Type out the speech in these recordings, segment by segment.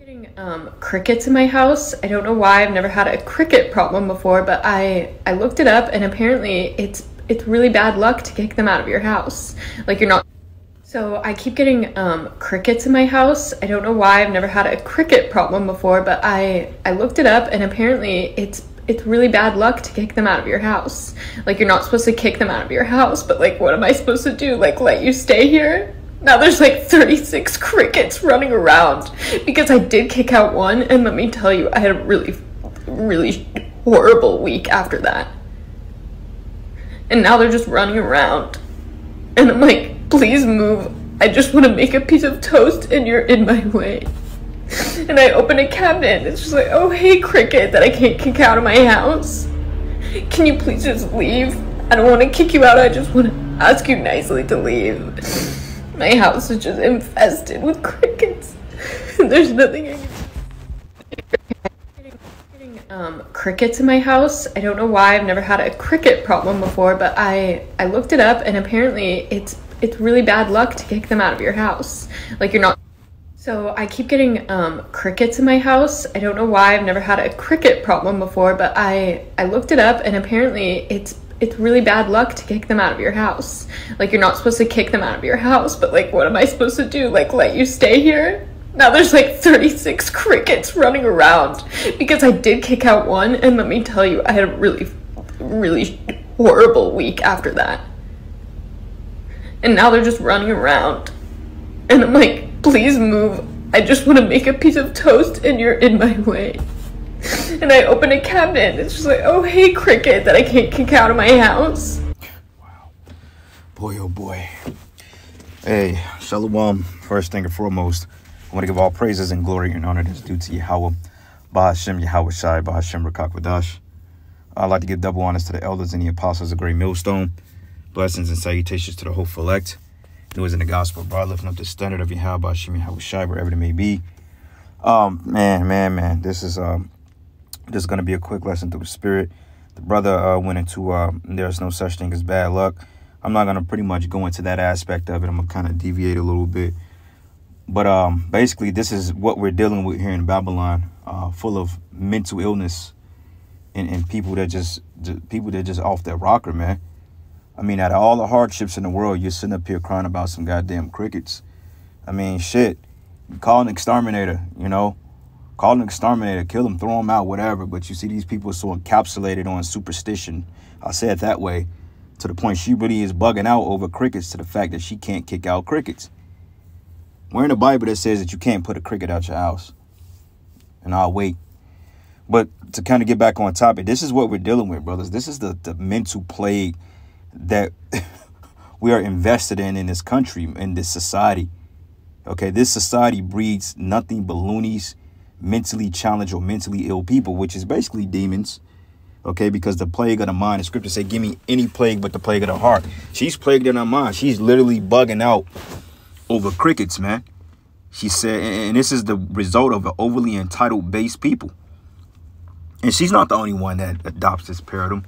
Getting crickets in my house. I don't know why. I've never had a cricket problem before, but I looked it up, and apparently it's really bad luck to kick them out of your house. Like, you're not. So I keep getting crickets in my house. I don't know why. I've never had a cricket problem before, but I looked it up, and apparently it's really bad luck to kick them out of your house. Like, you're not supposed to kick them out of your house, but like, what am I supposed to do? Like, let you stay here? Now there's like 36 crickets running around because I did kick out one, and let me tell you, I had a really horrible week after that. And now they're just running around. And I'm like, please move. I just want to make a piece of toast and you're in my way. And I open a cabinet and it's just like, oh, hey, cricket that I can't kick out of my house. Can you please just leave? I don't want to kick you out. I just want to ask you nicely to leave. My house is just infested with crickets. There's nothing I can do. Crickets in my house. I don't know why. I've never had a cricket problem before, but I looked it up, and apparently it's really bad luck to kick them out of your house. Like, you're not. So I keep getting crickets in my house. I don't know why. I've never had a cricket problem before, but I looked it up, and apparently it's really bad luck to kick them out of your house. Like, you're not supposed to kick them out of your house, but like, what am I supposed to do? Like, let you stay here? Now there's like 36 crickets running around because I did kick out one, and let me tell you, I had a really horrible week after that. And now they're just running around. And I'm like, please move. I just want to make a piece of toast and you're in my way. And I open a cabinet and it's just like, oh, hey, cricket that I can't kick out of my house. Wow. Boy, oh boy. Hey, Shalom. First thing and foremost, I want to give all praises and glory and honor that's due to Yahweh, ahchyam, Yahweh Shai, ahchyam, Rakak. I'd like to give double honors to the elders and the apostles of Great Millstone. Blessings and salutations to the hopeful elect. Who is in the gospel, bro, lifting up the standard of Yahweh, ahchyam, Yahweh Shai, wherever it may be. Man. This is going to be a quick lesson through the spirit. The brother went into there's no such thing as bad luck. I'm not going to pretty much go into that aspect of it. I'm going to kind of deviate a little bit. But basically, this is what we're dealing with here in Babylon, full of mental illness and people that just off their rocker, man. I mean, out of all the hardships in the world, you're sitting up here crying about some goddamn crickets. I mean, shit. Call an exterminator, you know. Call an exterminator, kill them, throw them out, whatever. But you see these people are so encapsulated on superstition. I'll say it that way. To the point she really is bugging out over crickets, to the fact that she can't kick out crickets. We're in the Bible that says that you can't put a cricket out your house. And I'll wait. But to kind of get back on topic, this is what we're dealing with, brothers. This is the mental plague that we are invested in this country, in this society. Okay, this society breeds nothing but loonies, mentally challenged or mentally ill people, which is basically demons. Okay, because the plague of the mind, the scriptures say, give me any plague but the plague of the heart. She's plagued in her mind. She's literally bugging out over crickets, man. She said, and this is the result of an overly entitled base people. And she's not the only one that adopts this paradigm.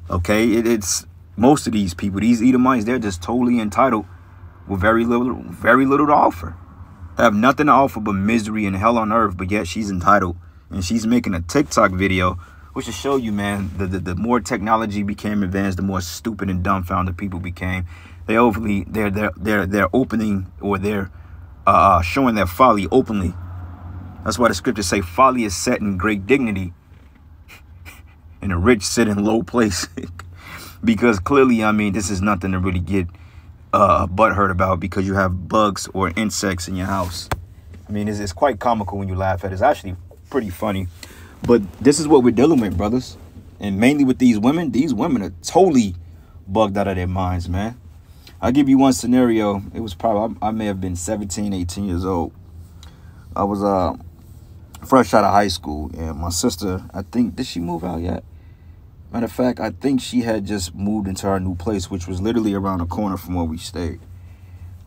Okay, it's most of these people, these Edomites, they're just totally entitled with very little to offer. They have nothing to offer but misery and hell on earth, but yet she's entitled. And she's making a TikTok video, which will show you, man, the more technology became advanced, the more stupid and dumbfounded people became. They're opening, or they're showing their folly openly. That's why the scriptures say folly is set in great dignity and the rich sit in low place. Because clearly, I mean, this is nothing to really get butthurt about, because you have bugs or insects in your house. I mean, it's quite comical when you laugh at it. It's actually pretty funny. But this is what we're dealing with, brothers. And mainly with these women are totally bugged out of their minds, man. I'll give you one scenario. It was probably, I may have been 17, 18 years old. I was fresh out of high school, and my sister, I think, did she move out yet? Matter of fact, I think she had just moved into our new place, which was literally around the corner from where we stayed.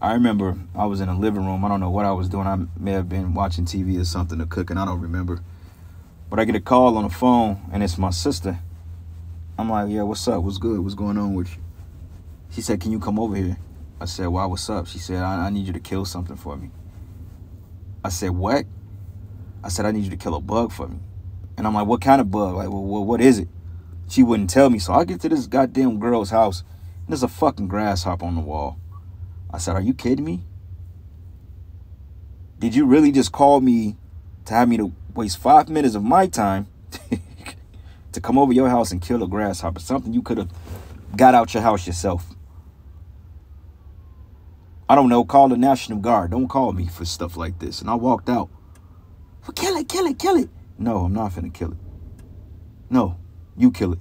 I remember I was in the living room. I don't know what I was doing. I may have been watching TV or something or cooking. I don't remember. But I get a call on the phone, and it's my sister. I'm like, yeah, what's up? What's good? What's going on with you? She said, can you come over here? I said, why, what's up? She said, I need you to kill something for me. I said, what? I said, I need you to kill a bug for me. And I'm like, what kind of bug? Like, well, what is it? She wouldn't tell me. So I get to this goddamn girl's house, and there's a fucking grasshopper on the wall. I said, are you kidding me? Did you really just call me to have me to waste 5 minutes of my time to come over your house and kill a grasshopper? Something you could have got out your house yourself. I don't know, call the National Guard. Don't call me for stuff like this. And I walked out. Well, kill it, kill it, kill it. No, I'm not finna kill it. No, you kill it.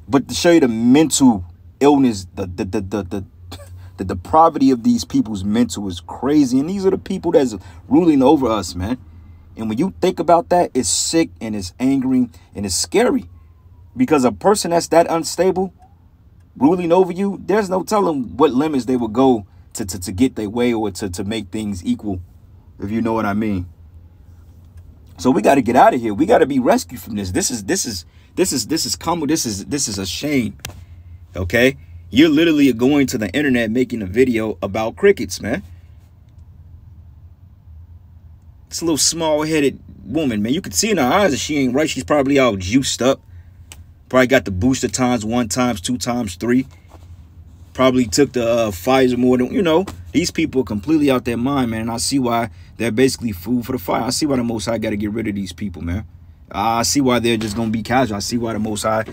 But to show you the mental illness, the depravity of these people's mental is crazy. And these are the people that's ruling over us, man. And when you think about that, it's sick and it's angering and it's scary. Because a person that's that unstable, ruling over you, there's no telling what limits they would go to get their way or to make things equal, if you know what I mean. So we got to get out of here. We got to be rescued from this. This is a shame. Okay? You're literally going to the internet making a video about crickets, man. It's a little small-headed woman, man. You can see in her eyes that she ain't right. She's probably all juiced up. Probably got the booster times 1 times 2 times 3. Probably took the Pfizer more than, you know. These people are completely out their mind, man. And I see why they're basically food for the fire. I see why the Most High got to get rid of these people, man. I see why they're just going to be casual. I see why the Most High,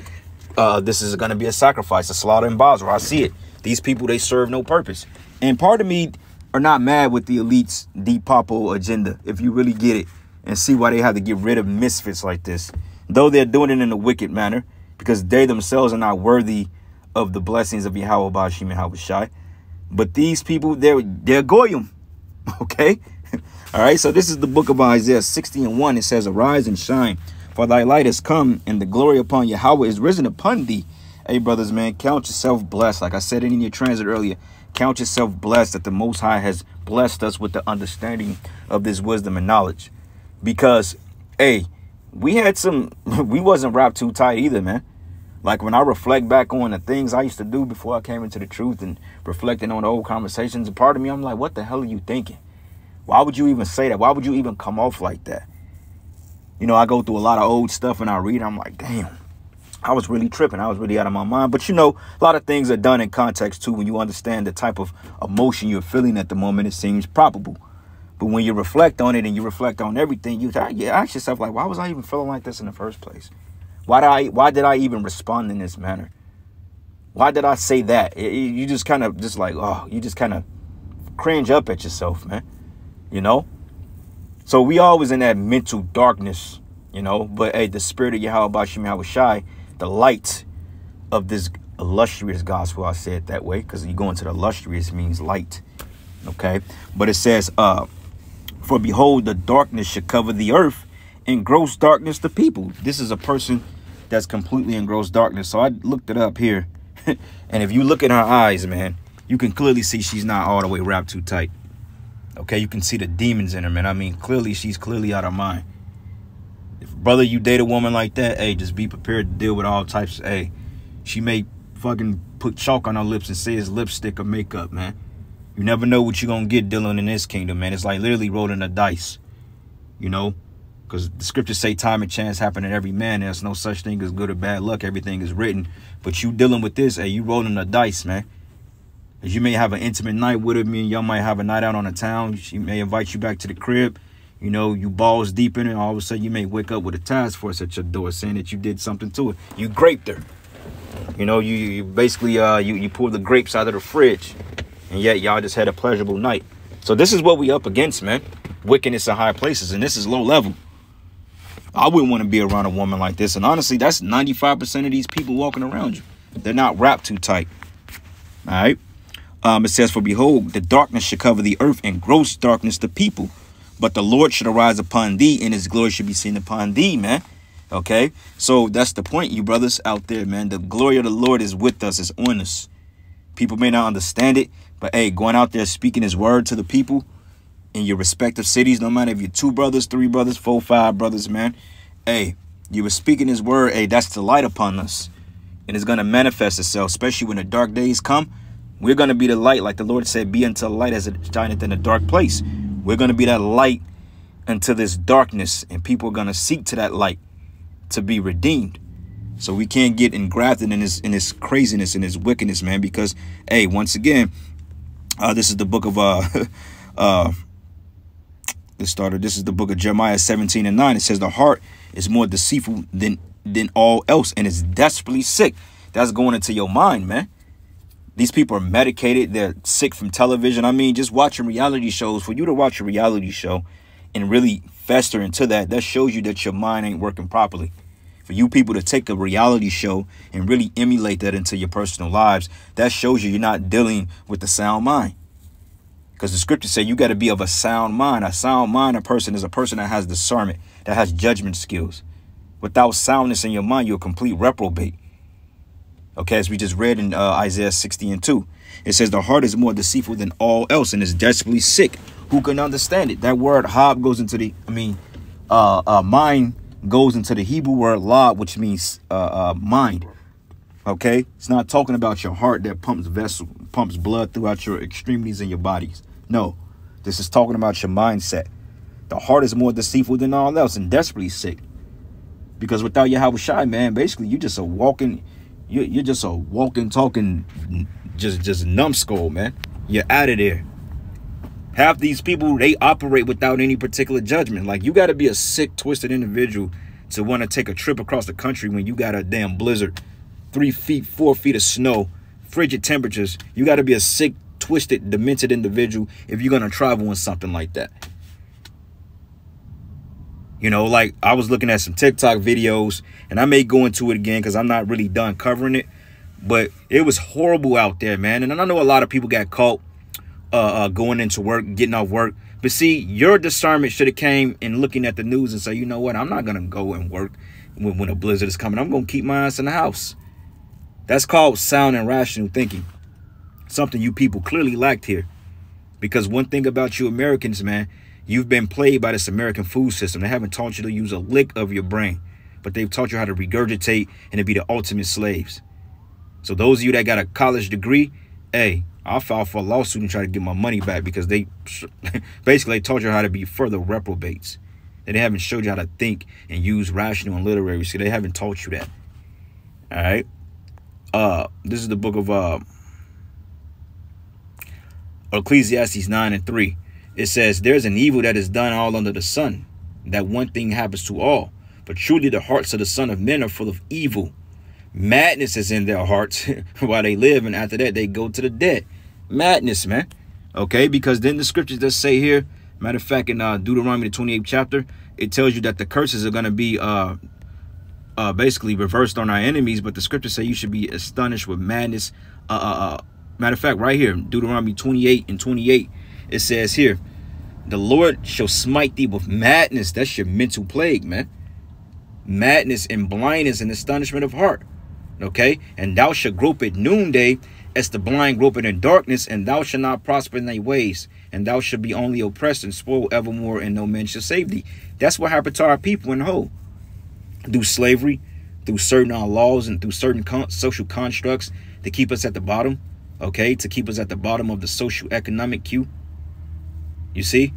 this is going to be a sacrifice, a slaughter in Basra. I see it. These people, they serve no purpose. And part of me are not mad with the elite's depopo agenda, if you really get it, and see why they have to get rid of misfits like this. Though they're doing it in a wicked manner, because they themselves are not worthy of the blessings of Yahweh Bashim and Havashai. But these people, they're goyim. Okay? All right, so this is the book of Isaiah 60:1. It says, arise and shine, for thy light has come, and the glory upon Yahweh is risen upon thee. Hey, brothers, man, count yourself blessed. Like I said in your transit earlier, count yourself blessed that the Most High has blessed us with the understanding of this wisdom and knowledge. Because, hey, we wasn't wrapped too tight either, man. Like when I reflect back on the things I used to do before I came into the truth and reflecting on the old conversations, a part of me, I'm like, what the hell are you thinking? Why would you even say that? Why would you even come off like that? You know, I go through a lot of old stuff and I read, I'm like, damn, I was really tripping. I was really out of my mind. But, you know, a lot of things are done in context, too. When you understand the type of emotion you're feeling at the moment, it seems probable. But when you reflect on it and you reflect on everything, you ask yourself, like, why was I even feeling like this in the first place? Why did I even respond in this manner? Why did I say that? You just kind of just like, oh, you just kind of cringe up at yourself, man. You know? So we always in that mental darkness, you know. But, hey, the spirit of Yahweh Bashim Yahushai, the light of this illustrious gospel, I say it that way, because you go into the illustrious means light. Okay? But it says, for behold, the darkness should cover the earth, and gross darkness the people. This is a person that's completely in gross darkness. So I looked it up here. And if you look at her eyes, man, you can clearly see she's not all the way wrapped too tight. Okay, you can see the demons in her, man. I mean, clearly, she's clearly out of mind. If, brother, you date a woman like that, hey, just be prepared to deal with all types of, hey, she may fucking put chalk on her lips and say it's lipstick or makeup, man. You never know what you're going to get dealing in this kingdom, man. It's like literally rolling a dice, you know? Because the scriptures say time and chance happen to every man. There's no such thing as good or bad luck. Everything is written. But you dealing with this, hey, you rolling the dice, man. As you may have an intimate night with her. Me and y'all might have a night out on the town. She may invite you back to the crib. You know, you balls deep in it. All of a sudden, you may wake up with a task force at your door saying that you did something to her. You graped her. You know, you basically, you pulled the grapes out of the fridge. And yet, y'all just had a pleasurable night. So this is what we up against, man. Wickedness in high places. And this is low level. I wouldn't want to be around a woman like this. And honestly, that's 95% of these people walking around you. They're not wrapped too tight. All right. It says, for behold, the darkness should cover the earth, and gross darkness the people. But the Lord should arise upon thee, and his glory should be seen upon thee, man. Okay. So that's the point, you brothers out there, man. The glory of the Lord is with us. It's on us. People may not understand it. But, hey, going out there speaking his word to the people in your respective cities, no matter if you're 2 brothers, 3 brothers, 4, 5 brothers, man. Hey, you were speaking his word. Hey, that's the light upon us. And it's going to manifest itself, especially when the dark days come. We're going to be the light, like the Lord said, be unto the light as it shineth in a dark place. We're going to be that light into this darkness, and people are going to seek to that light to be redeemed. So we can't get engrafted in this craziness and this wickedness, man, because, hey, once again, this is the book of this is the book of Jeremiah 17:9. It says the heart is more deceitful than all else, and is desperately sick. That's going into your mind, man. These people are medicated. They're sick from television. I mean, just watching reality shows. For you to watch a reality show and really fester into that shows you that your mind ain't working properly. For you people to take a reality show and really emulate that into your personal lives, that shows you you're not dealing with the sound mind. Because the scriptures say you got to be of a sound mind. A sound mind, a person is a person that has discernment, that has judgment skills. Without soundness in your mind, you're a complete reprobate. Okay, as we just read in Isaiah 60:2, it says the heart is more deceitful than all else and is desperately sick. Who can understand it? That word hob goes into the, mind goes into the Hebrew word lob, which means mind. Okay, it's not talking about your heart that pumps blood throughout your extremities and your bodies. No, this is talking about your mindset. The heart is more deceitful than all else and desperately sick. Because without Yahushua, man, basically you're just a walking, talking, just numbskull, man. You're out of there. Half these people, they operate without any particular judgment. Like, you got to be a sick, twisted individual to want to take a trip across the country when you got a damn blizzard, 3 feet, 4 feet of snow, frigid temperatures. You got to be a sick, twisted, demented individual if you're going to travel on something like that. You know, like, I was looking at some TikTok videos, and I may go into it again because I'm not really done covering it. But it was horrible out there, man. And I know a lot of people got caught going into work, getting off work. But see, your discernment should have came in looking at the news and say, you know what, I'm not going to go and work when a blizzard is coming. I'm going to keep my ass in the house. That's called sound and rational thinking. Something you people clearly lacked here. Because one thing about you Americans, man, you've been played by this American food system. They haven't taught you to use a lick of your brain, but they've taught you how to regurgitate and to be the ultimate slaves. So those of you that got a college degree, hey, I'll file for a lawsuit and try to get my money back, because they basically taught you how to be further reprobates. They haven't showed you how to think and use rational and literary. So they haven't taught you that. All right. This is the book of Ecclesiastes 9:3. It says, there's an evil that is done all under the sun, that one thing happens to all. But truly the hearts of the Son of Men are full of evil. Madness is in their hearts while they live, and after that they go to the dead. Madness, man. Okay, because then the scriptures does say here, matter of fact, in Deuteronomy the 28th chapter, it tells you that the curses are going to be basically reversed on our enemies. But the scriptures say you should be astonished with madness. Matter of fact, right here, Deuteronomy 28:28, it says here, the Lord shall smite thee with madness. That's your mental plague, man. Madness and blindness and astonishment of heart. Okay, and thou shalt grope at noonday as the blind groping in darkness, and thou shalt not prosper in thy ways, and thou shalt be only oppressed and spoiled evermore, and no man shall save thee. That's what happened to our people in whole. Through slavery, through certain laws, and through certain social constructs to keep us at the bottom. Okay, to keep us at the bottom of the social economic queue. You see?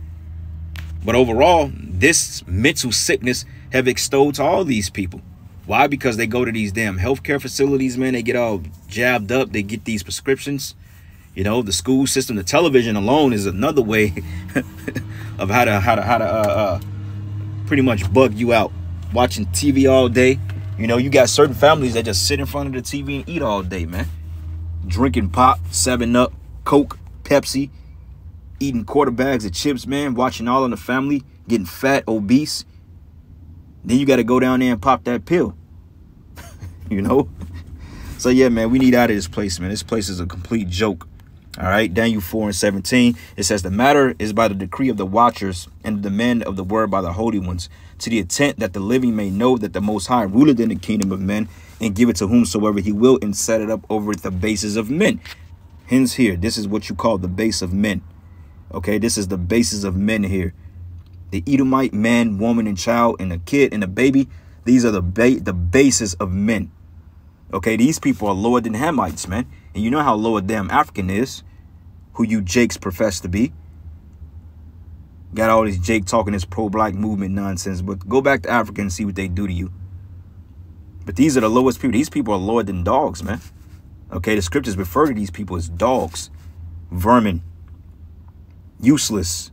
But overall, this mental sickness have extolled to all these people. Why? Because they go to these damn healthcare facilities, man. They get all jabbed up. They get these prescriptions. You know, the school system, the television alone is another way of how to pretty much bug you out. Watching TV all day. You know, you got certain families that just sit in front of the TV and eat all day, man. Drinking pop, 7-Up, Coke, Pepsi, eating quarter bags of chips, man. Watching All in the Family, getting fat, obese. Then you got to go down there and pop that pill. You know? So, yeah, man, we need out of this place, man. This place is a complete joke. All right, Daniel 4:17. It says, the matter is by the decree of the watchers and the men of the word by the holy ones, to the intent that the living may know that the Most High ruleth in the kingdom of men, and give it to whomsoever he will, and set it up over the bases of men. Hence here, this is what you call the base of men. Okay, this is the basis of men here. The Edomite man, woman, and child, and a kid and a baby. These are the basis of men. Okay, these people are lower than Hamites, man. And you know how low a damn African is, who you Jakes profess to be. Got all this Jake talking this pro-black movement nonsense. But go back to Africa and see what they do to you. But these are the lowest people. These people are lower than dogs, man. Okay, the scriptures refer to these people as dogs, vermin, useless.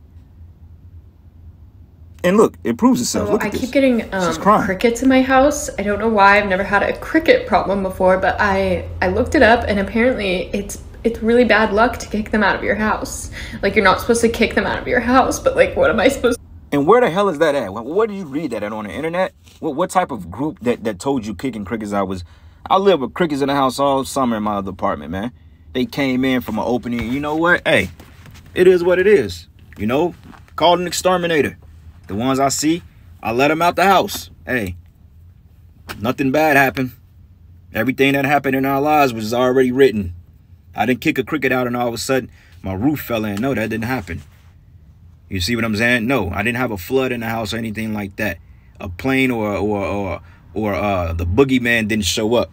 And look, it proves itself. So look at I this. keep getting crickets in my house. I don't know why. I've never had a cricket problem before, but I looked it up, and apparently it's really bad luck to kick them out of your house. Like, you're not supposed to kick them out of your house, but like, what am I supposed to? And where the hell is that at? Where did you read that at on the internet? What type of group that told you kicking crickets out was? I live with crickets in the house all summer in my other apartment, man. They came in from an opening. You know what? Hey, it is what it is. You know, called an exterminator. The ones I see, I let them out the house. Hey, nothing bad happened. Everything that happened in our lives was already written. I didn't kick a cricket out and all of a sudden my roof fell in. No, that didn't happen. You see what I'm saying? No, I didn't have a flood in the house or anything like that. A plane or the boogeyman didn't show up.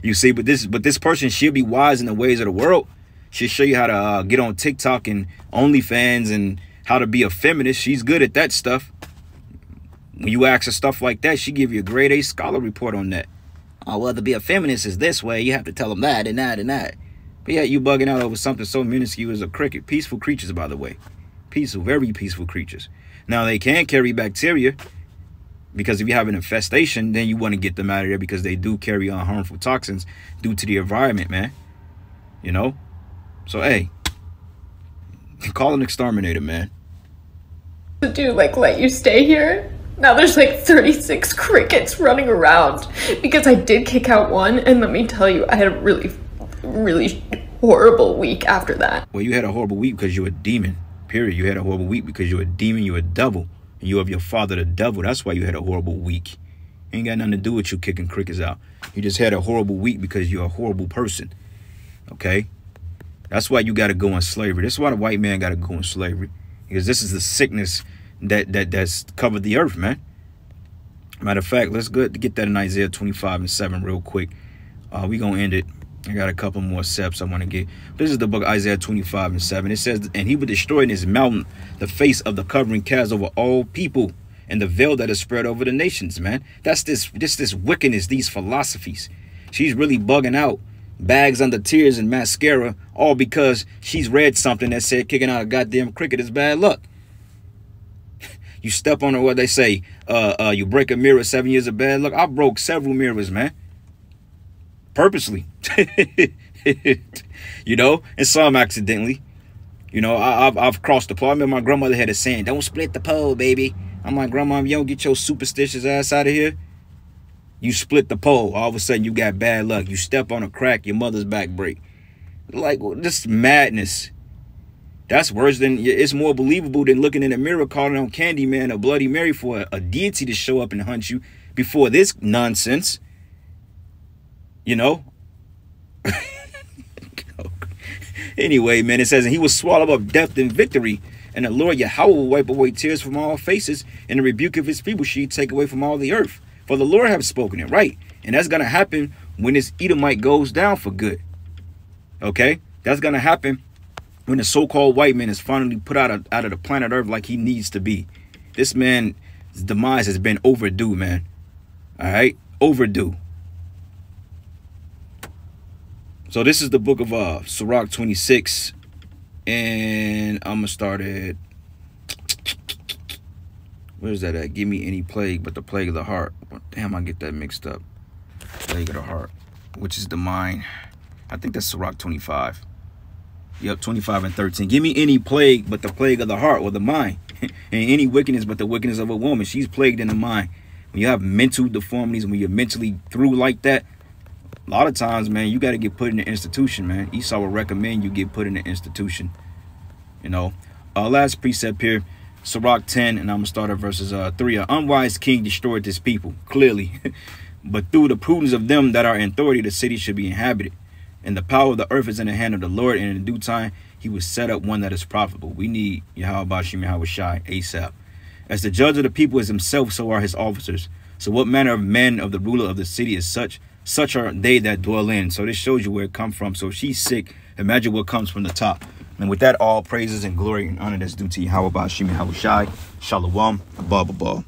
You see, but this person should be wise in the ways of the world. She'll show you how to get on TikTok and OnlyFans and how to be a feminist. She's good at that stuff. When you ask her stuff like that, she give you a grade A scholar report on that. Oh, well, to be a feminist is this way. You have to tell them that and that and that. But yeah, you bugging out over something so minuscule as a cricket. Peaceful creatures, by the way. Peaceful, very peaceful creatures. Now, they can carry bacteria, because if you have an infestation, then you want to get them out of there, because they do carry on harmful toxins due to the environment, man. You know? So, hey, call an exterminator, man. To do, like, let you stay here? Now there's like 36 crickets running around because I did kick out one, and let me tell you, I had a really, really horrible week after that. Well, you had a horrible week because you're a demon, period. You had a horrible week because you're a demon, you're a devil, and you of your father the devil. That's why you had a horrible week. Ain't got nothing to do with you kicking crickets out. You just had a horrible week because you're a horrible person, okay? That's why you got to go in slavery. That's why the white man got to go in slavery, because this is the sickness that's covered the earth, man. Matter of fact, let's go get that in Isaiah 25:7 real quick. We gonna end it. I got a couple more steps I want to get. This is the book Isaiah 25:7. It says, and he would destroy in his mountain the face of the covering cast over all people, and the veil that is spread over the nations, man. That's this wickedness, these philosophies. She's really bugging out. Bags under tears and mascara, all because she's read something that said kicking out a goddamn cricket is bad luck. You step on what they say, you break a mirror, 7 years of bad luck. I broke several mirrors, man. Purposely. You know, and some accidentally. You know, I've crossed the pole. I remember my grandmother had a saying, don't split the pole, baby. I'm like, Grandma, you don't get your superstitious ass out of here. You split the pole. All of a sudden, you got bad luck. You step on a crack, your mother's back break. Like, this madness. That's worse than, it's more believable than looking in the mirror, calling on Candyman or Bloody Mary for a deity to show up and hunt you before this nonsense. You know? Anyway, man, it says, and he will swallow up death and victory. And the Lord Yahweh will wipe away tears from all faces, and the rebuke of his people shall he take away from all the earth. For the Lord have spoken it, right? And that's going to happen when this Edomite goes down for good. Okay? That's going to happen when the so-called white man is finally put out of the planet Earth like he needs to be. This man's demise has been overdue, man. All right? Overdue. So this is the book of Sirach 26. And I'm going to start at... Where's that at? Give me any plague but the plague of the heart. Damn, I get that mixed up. Plague of the heart, which is the mind. I think that's Sirach 25. Yep, 25 and 13. Give me any plague but the plague of the heart or the mind. And any wickedness but the wickedness of a woman. She's plagued in the mind. When you have mental deformities, when you're mentally through like that, a lot of times, man, you got to get put in an institution, man. Esau would recommend you get put in an institution. You know, last precept here, Sirach 10, and I'm going to start at verses 3. An unwise king destroyed his people, clearly. But through the prudence of them that are in authority, the city should be inhabited. And the power of the earth is in the hand of the Lord, and in due time he will set up one that is profitable. We need Yahweh Shem Yahweh Shai ASAP. As the judge of the people is himself, so are his officers. So what manner of men of the ruler of the city is such? Such are they that dwell in. So this shows you where it comes from. So if she's sick, imagine what comes from the top. And with that, all praises and glory and honor that's due to Yahweh Ba'ashim Yahushai. Shalom. Abba.